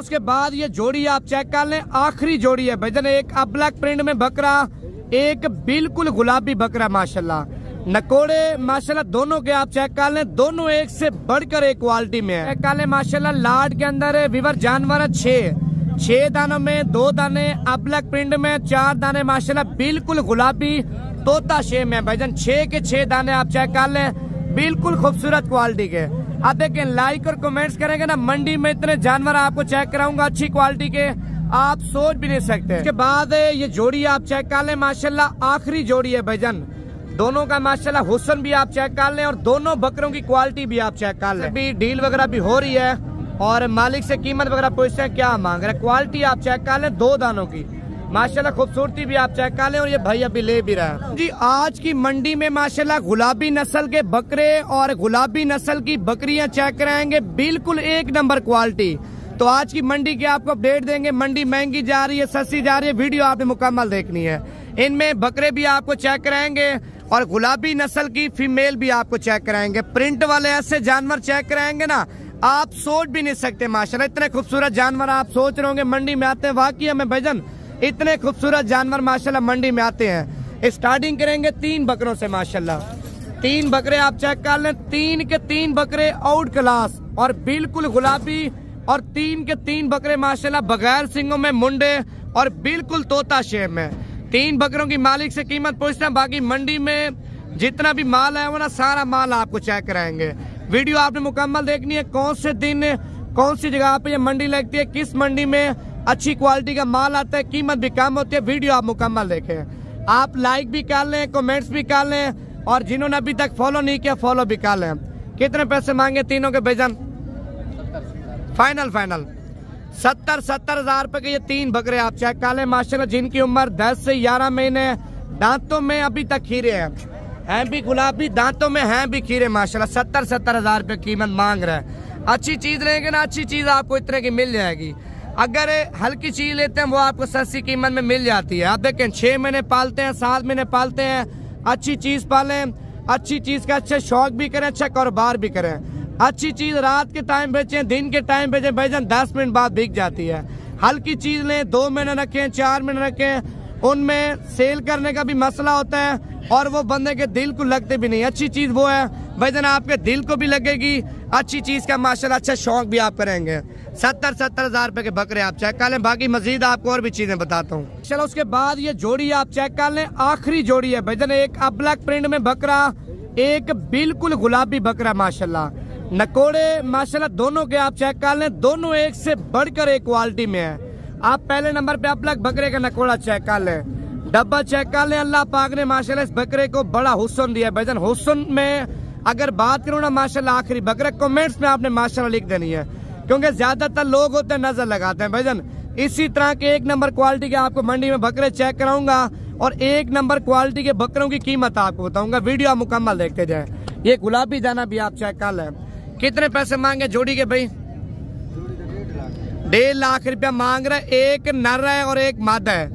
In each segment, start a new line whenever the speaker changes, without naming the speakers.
उसके बाद ये जोड़ी आप चेक कर लें, आखिरी जोड़ी है भाईजान। एक ब्लैक प्रिंट में बकरा, एक बिल्कुल गुलाबी बकरा माशाल्लाह। नकोड़े माशाल्लाह दोनों के आप चेक कर लें, दोनों एक से बढ़कर एक क्वालिटी में है। चेक कर लें माशाल्लाह, लाड के अंदर है विवर जानवर है 6 दानों में 2 दाने ब्लैक प्रिंट में, 4 दाने माशाल्लाह बिल्कुल गुलाबी तोता शेम है भाईजान। 6 के 6 दाने आप चेक कर लें, बिल्कुल खूबसूरत क्वालिटी के। आप देखें, लाइक और कमेंट्स करेंगे ना, मंडी में इतने जानवर आपको चेक कराऊंगा अच्छी क्वालिटी के, आप सोच भी नहीं सकते। उसके बाद ये जोड़ी आप चेक कर लें माशाल्लाह, आखिरी जोड़ी है भाईजान। दोनों का माशाल्लाह हुस्न भी आप चेक कर लें और दोनों बकरों की क्वालिटी भी आप चेक कर लें। अभी डील वगैरह भी हो रही है और मालिक से कीमत वगैरह पूछते हैं क्या मांग रहे हैं। क्वालिटी आप चेक कर लें 2 दानों की माशाल्लाह, खूबसूरती भी आप चेक कर लें और ये भाई अभी ले भी रहा है जी। आज की मंडी में माशाल्लाह गुलाबी नस्ल के बकरे और गुलाबी नस्ल की बकरियां चेक कराएंगे, बिल्कुल 1 नंबर क्वालिटी। तो आज की मंडी की आपको अपडेट देंगे। मंडी महंगी जा रही है, सस्ती जा रही है, वीडियो आपने मुकम्मल देखनी है। इनमें बकरे भी आपको चेक कराएंगे और गुलाबी नस्ल की फीमेल भी आपको चेक कराएंगे। प्रिंट वाले ऐसे जानवर चेक कराएंगे ना, आप सोच भी नहीं सकते माशाल्लाह। इतने खूबसूरत जानवर आप सोच रहे होंगे मंडी में आते हैं, वाकई में भाईजान इतने खूबसूरत जानवर माशाल्लाह मंडी में आते हैं। स्टार्टिंग करेंगे 3 बकरों से माशाल्लाह। 3 बकरे आप चेक कर लें, 3 के 3 बकरे आउट क्लास और बिल्कुल गुलाबी, और 3 के 3 बकरे माशाल्लाह बगैर सिंगों में मुंडे और बिल्कुल तोता शेप में। 3 बकरों की मालिक से कीमत पूछते हैं। बाकी मंडी में जितना भी माल है वो ना सारा माल आपको चेक कराएंगे। वीडियो आपने मुकम्मल देखनी है, कौन से दिन कौन सी जगह पे ये मंडी लगती है, किस मंडी में अच्छी क्वालिटी का माल आता है, कीमत भी कम होती है। वीडियो आप मुकम्मल देखें। आप लाइक भी कर लें, कमेंट्स भी कर लें और जिन्होंने अभी तक फॉलो नहीं किया फॉलो भी कर लें। कितने पैसे मांगे तीनों के भाईजान? फाइनल 70 हजार रुपए के ये 3 बकरे आप चेक कर लें माशाल्लाह, जिनकी उम्र 10 से 11 महीने। दांतों में अभी तक खीरे हैं भी गुलाबी, दांतों में हैं भी खीरे माशाल्लाह। 70 हजार रुपए कीमत मांग रहा है। अच्छी चीज लेंगे ना, अच्छी चीज आपको इतने की मिल जाएगी। अगर हल्की चीज लेते हैं वो आपको सस्ती कीमत में मिल जाती है। आप देखें 6 महीने पालते हैं, 7 महीने पालते हैं, अच्छी चीज पालें, अच्छी चीज का अच्छा शौक भी करें, अच्छा कारोबार भी करें। अच्छी चीज रात के टाइम बेचें, दिन के टाइम बेचें भाईजान, 10 मिनट बाद बिक जाती है। हल्की चीज लें, 2 महीने रखें, 4 महीने रखें, उनमें सेल करने का भी मसला होता है और वो बंदे के दिल को लगते भी नहीं। अच्छी चीज वो है भाईजान, आपके दिल को भी लगेगी, अच्छी चीज का माशाल्लाह अच्छा शौक भी आप करेंगे। 70 हजार रुपए के बकरे आप चेक कर लें। बाकी मजीद आपको और भी चीजें बताता हूँ। चलो उसके बाद ये जोड़ी आप चेक कर लें, आखिरी जोड़ी है भाईजान। एक ब्लैक प्रिंट में बकरा, एक बिल्कुल गुलाबी बकरा माशाल्लाह। नकोड़े माशाल्लाह दोनों के आप चेक कर लें, दोनों एक से बढ़कर एक क्वालिटी में है। आप पहले नंबर पे ब्लैक बकरे का नकोड़ा चेक कर लें, डब्बा चेक कर लें। अल्लाह पाक ने माशाल्लाह इस बकरे को बड़ा हुस्न दिया है भाईजान। हुस्न में अगर बात करूँ ना माशाल्लाह आखिरी बकरे, कमेंट्स में आपने माशाल्लाह लिख देनी है, क्योंकि ज्यादातर लोग होते हैं नजर लगाते हैं भाईजान। इसी तरह के 1 नंबर क्वालिटी के आपको मंडी में बकरे चेक कराऊंगा और 1 नंबर क्वालिटी के बकरों की कीमत आपको बताऊंगा। वीडियो आप मुकम्मल देखते जाए। ये गुलाबी दाना भी आप चेक कर लें। कितने पैसे मांगे जोड़ी के भाई? 1.5 लाख रुपया मांग रहे। एक नर है और एक मादा है।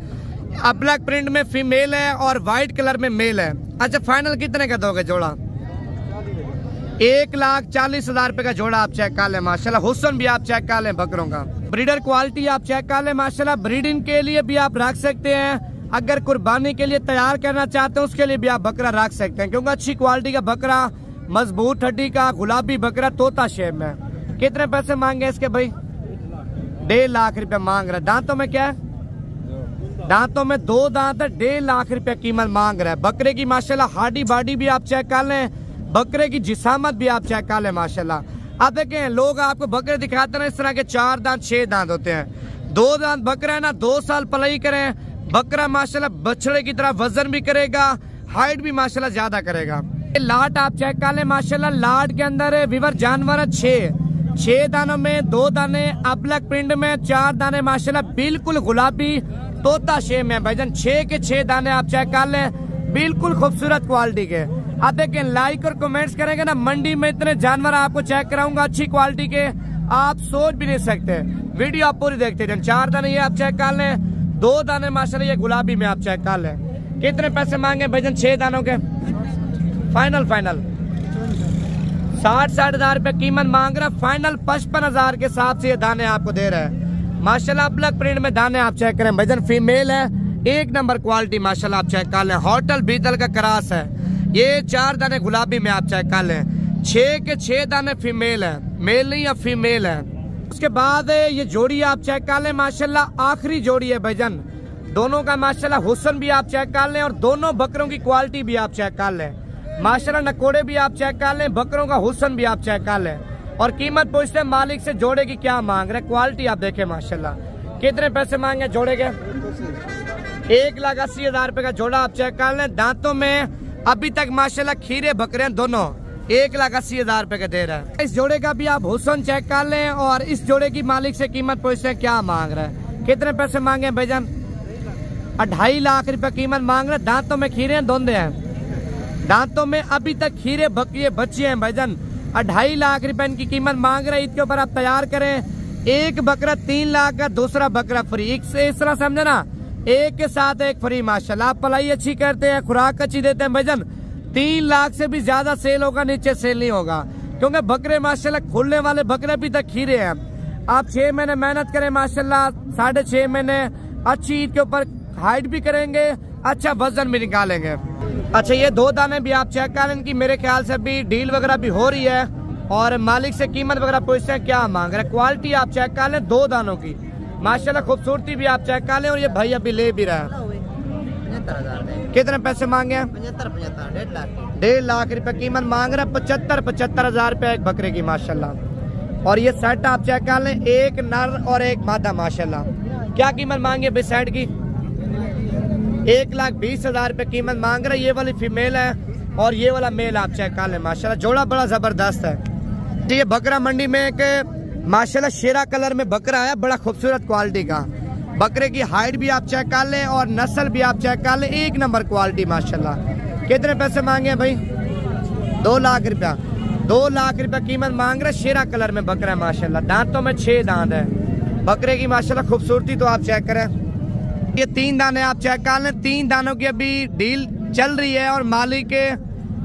ब्लैक प्रिंट में फीमेल है और व्हाइट कलर में मेल है। अच्छा, फाइनल कितने का दोगे जोड़ा? 1,40,000 रुपए का जोड़ा आप चेक कर लें माशाल्लाह। हुस्न भी आप चेक कर लें बकरों का। ब्रीडर क्वालिटी आप चेक कर लें माशाल्लाह। ब्रीडिंग के लिए भी आप रख सकते हैं, अगर कुर्बानी के लिए तैयार करना चाहते हैं उसके लिए भी आप बकरा रख सकते हैं, क्योंकि अच्छी क्वालिटी का बकरा, मजबूत हड्डी का गुलाबी बकरा तोता शेप में। कितने पैसे मांगे इसके भाई? 1.5 लाख रुपया मांग रहा है। दांतों में क्या है? दांतों में 2 दांत है। 1.5 लाख रुपया कीमत मांग रहा है। बकरे की माशाल्लाह हाडी बाडी भी आप चेक कर लें, बकरे की जिसामत भी आप चेक कर लें माशाल्लाह। आप देखें लोग आपको बकरे दिखाते हैं इस तरह के 4 दांत 6 दांत होते हैं। 2 दांत बकरा है ना, 2 साल पलाई करें, बकरा माशाल्लाह बछड़े की तरह वजन भी करेगा, हाइट भी माशाल्लाह ज्यादा करेगा। लाट आप चेक कर लें माशाल्लाह। लाट के अंदर विवर जानवर है 6 दानों में 2 दाने ब्लैक प्रिंट में, 4 दाने माशाल्लाह बिल्कुल गुलाबी तोता शेप में भाईजान। 6 के 6 दाने आप चेक कर लें, बिल्कुल खूबसूरत क्वालिटी के। आप देखें लाइक और कमेंट्स करेंगे ना, मंडी में इतने जानवर आपको चेक कराऊंगा अच्छी क्वालिटी के, आप सोच भी नहीं सकते। वीडियो आप पूरी देखते जाए। 4 दाने ये आप चेक कर लें, 2 दाने माशाल्लाह ये गुलाबी में आप चेक कर लें। कितने पैसे मांगे भाईजान 6 दानों के? फाइनल 60 हजार रुपए कीमत मांग रहा है। फाइनल 55 हजार के हिसाब से ये दाने आपको दे रहा है। माशाल्लाह ब्लैक प्रिंट में दाने आप चेक करें भाईजान, फीमेल है, एक नंबर क्वालिटी माशाल्लाह आप चेक कर लें। होटल बीतल का क्रास है। ये 4 दाने गुलाबी में आप चेक कर लें। 6 के 6 दाने फीमेल है, मेल नहीं या फीमेल है। उसके बाद ये जोड़ी आप चेक कर लें माशाल्लाह, आखिरी जोड़ी है भाईजान। दोनों का माशाल्लाह हुस्न भी आप चेक कर लें और दोनों बकरों की क्वालिटी भी आप चेक कर लें माशाल्लाह। नकोड़े भी आप चेक कर लें, बकरों का हुस्न भी आप चेक कर लें। और कीमत पूछते हैं मालिक से जोड़े की क्या मांग रहे, क्वालिटी आप देखें माशाल्लाह। कितने पैसे मांगे जोड़े के? 1,80,000 रुपए का जोड़ा आप चेक कर लें। दांतों में अभी तक माशाल्लाह खीरे बकरे हैं दोनों, 1,80,000 रुपए का दे रहा है। इस जोड़े का भी आप हुस्न चेक कर लें और इस जोड़े की मालिक से कीमत पूछते हैं क्या मांग रहा है। कितने पैसे मांगे भाईजान? 2.5 लाख रुपए कीमत मांग रहे हैं। दांतों में खीरे हैं, धोंदे हैं, दांतों में अभी तक खीरे बकिए बच्चे हैं भाईजान। 2.5 लाख रुपए इनकी कीमत मांग रहे हैं। इसके ऊपर आप तैयार करें। एक बकरा 3 लाख का, दूसरा बकरा फ्री। इस तरह समझे ना, एक के साथ एक फ्री माशाल्लाह। आप पलाई अच्छी करते हैं, खुराक अच्छी देते हैं भाईजान, 3 लाख से भी ज्यादा सेल होगा, नीचे सेल नहीं होगा। क्योंकि बकरे माशाल्लाह खुलने वाले बकरे अभी तक खीरे हैं। आप 6 महीने मेहनत करें माशाल्लाह, 6.5 महीने अच्छी ईद के ऊपर हाइट भी करेंगे, अच्छा वजन भी निकालेंगे। अच्छा ये 2 दाने भी आप चेक करें, इनकी मेरे ख्याल से अभी डील वगैरह भी हो रही है और मालिक से कीमत वगैरह पूछते हैं क्या मांग रहे हैं। क्वालिटी आप चेक कर लें 2 दानों की माशाल्लाह, खूबसूरती भी आप चेक कर लें। और ये भाई अभी ले भी रहा है। कितने पैसे मांगे हैं? 1.5 लाख रुपए कीमत मांग रहे हैं। 75,000 रुपए एक बकरे की माशाल्लाह। और ये सेट आप चेक कर लें, एक नर और एक मादा माशाल्लाह। क्या कीमत मांगे भाई सेट की? 1,20,000 रुपए कीमत मांग रहे। ये वाली फीमेल है और ये वाला मेल आप चेक कर लें माशाल्लाह। जोड़ा बड़ा जबरदस्त है। ये बकरा मंडी में एक माशाल्लाह शेरा कलर में बकरा है, बड़ा खूबसूरत क्वालिटी का। बकरे की हाइट भी आप चेक कर लें और नस्ल भी आप चेक कर लें, एक नंबर क्वालिटी माशाल्लाह। कितने पैसे मांगे भाई? 2 लाख रुपया। 2 लाख रुपया कीमत मांग रहे। शेरा कलर में बकरा है माशाल्लाह। दांतों में 6 दांत है बकरे की माशाल्लाह। खूबसूरती तो आप चेक करें। ये 3 दाने आप चेक कर लें। 3 दानों की अभी डील चल रही है और मालिक के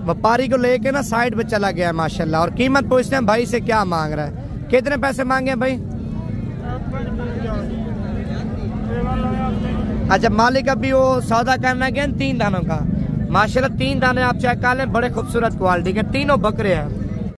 व्यापारी को लेके ना साइड पे चला गया है माशाल्लाह। और कीमत पूछते हैं भाई से क्या मांग रहा है। कितने पैसे मांगे भाई? अच्छा मालिक अभी वो सौदा करना गया 3 दानों का माशाल्लाह। 3 दाने आप चेक कर लें, बड़े खूबसूरत क्वालिटी के, तीनों बकरे हैं।